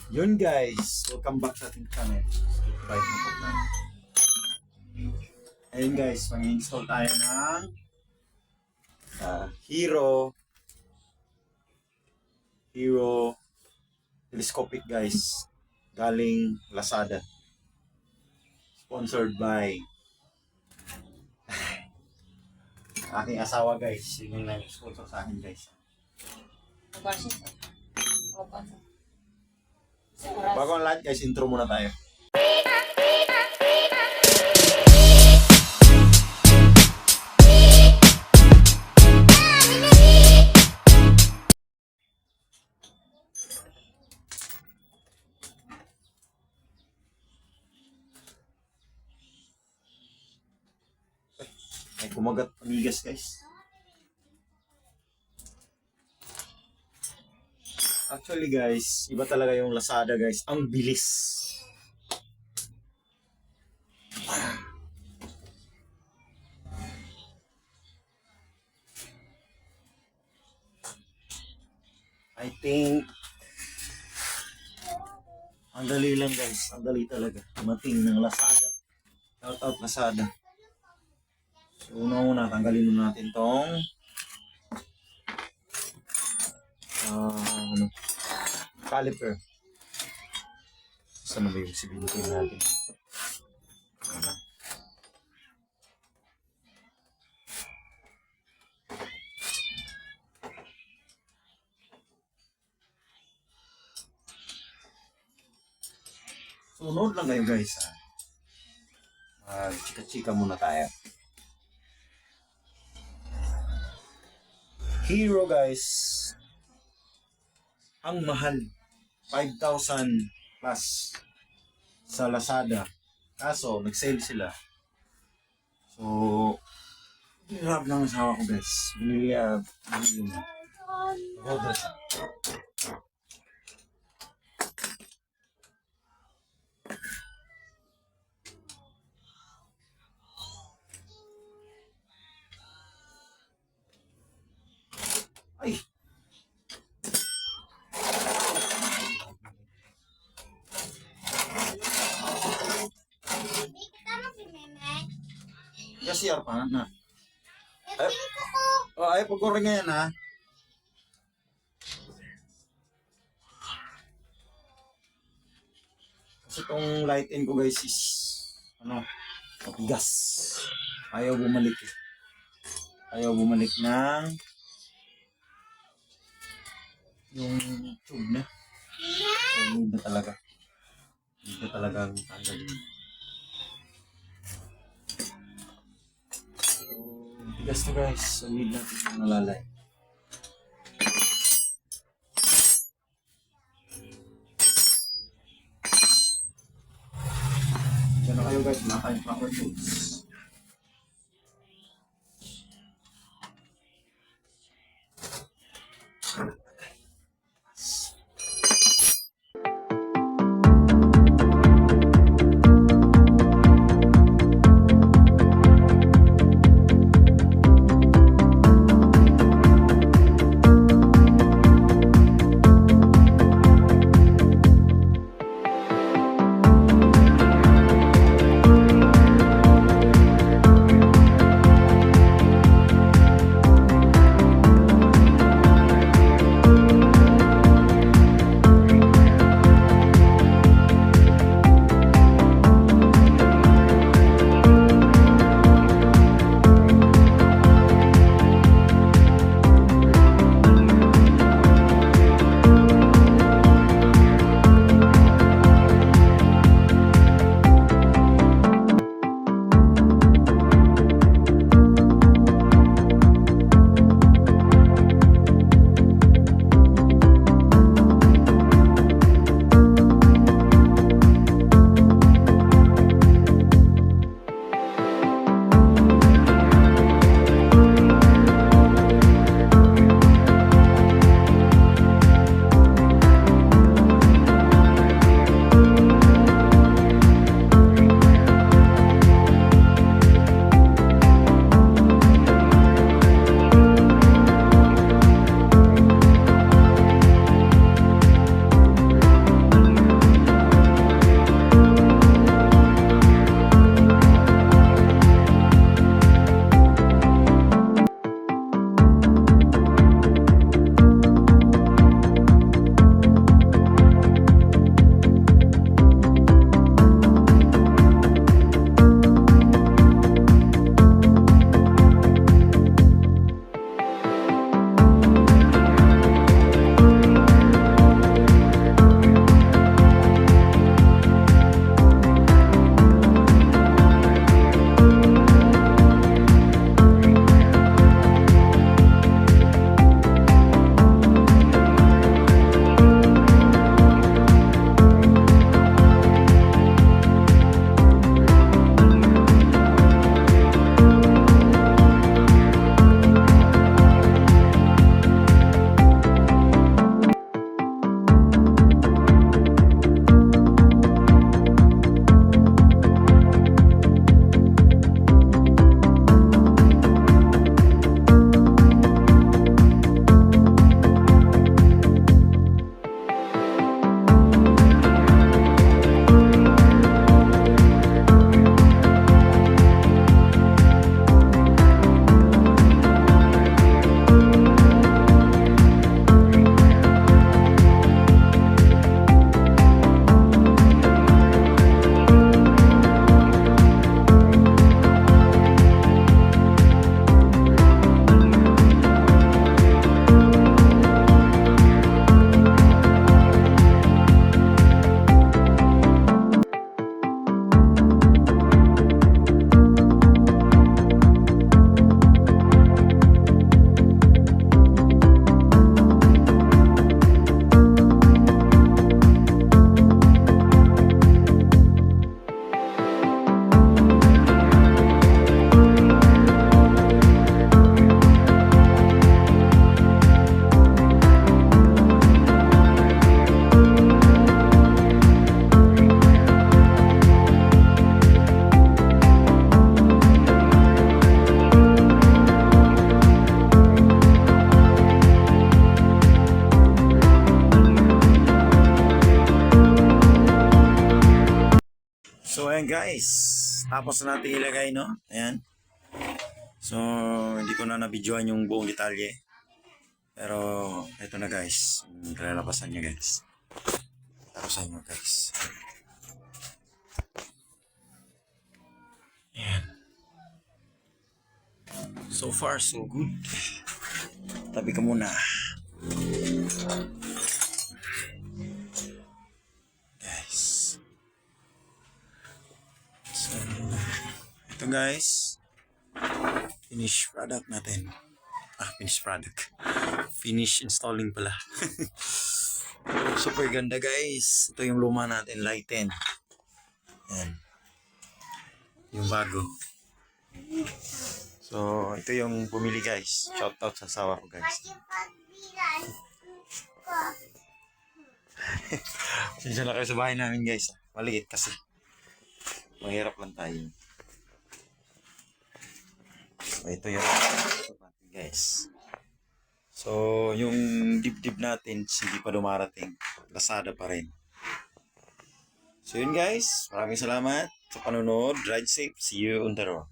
Yun guys, welcome back sa ating channel. Subscribe na po na. Ayun guys, mag-install tayo ng Hero Telescopic guys. Galing Lazada. Sponsored by aking asawa guys. Yun yung nag-sponsor sa akin guys. Bago ang lahat guys, intro muna tayo. Ay, kumagat panigas guys. Actually guys, iba talaga yung Lazada guys. Ang bilis. I think ang dali lang guys. Ang dali talaga. Dumating ng Lazada. Shout out Lazada. So una tanggalin muna natin tong caliper. Saan na ba yung sibilitin natin? Sunod lang kayo guys. Chika-chika muna tayo. Hero guys. Ang mahal. 5,000 plus sa Lazada. Kaso, nag-sale sila. So, hirap lang asawa ko guys. Binili na. Rodas. Ay! Kasi pa na. Ay pagkuring ngayon ha. Kasi itong light in ko guys is matigas. Ayaw bumalik eh. Ayaw bumalik ng yung tube na. So, hindi na talaga. Hindi na talaga ang tanggalin. Tigas to guys, so need natin yung nalalay. Diyan na kayo guys, mga proper tools. ayan guys. Tapos na natin ilagay, no? Ayan. So, hindi ko na nabidyoan yung buong detalye. Pero, ito na guys. Lalabasan niya guys. Tarusan nyo guys. Ayan. So far, so good. Tabi ka muna. Guys. So, ito guys. Finished product natin. Finished product. Finish installing pala. Super ganda guys. Ito yung luma natin, light 10. Ayan. Yung bago. So, ito yung bumili guys. Shoutout sa asawa ko guys. Sinsya na kayo sa bahay namin guys. Maliit kasi. Mahirap lang tayo. So, ito yung guys. So, yung dibdib natin hindi pa dumarating. Lazada pa rin. So, yun guys. Maraming salamat sa panonood. Ride safe. See you on the road.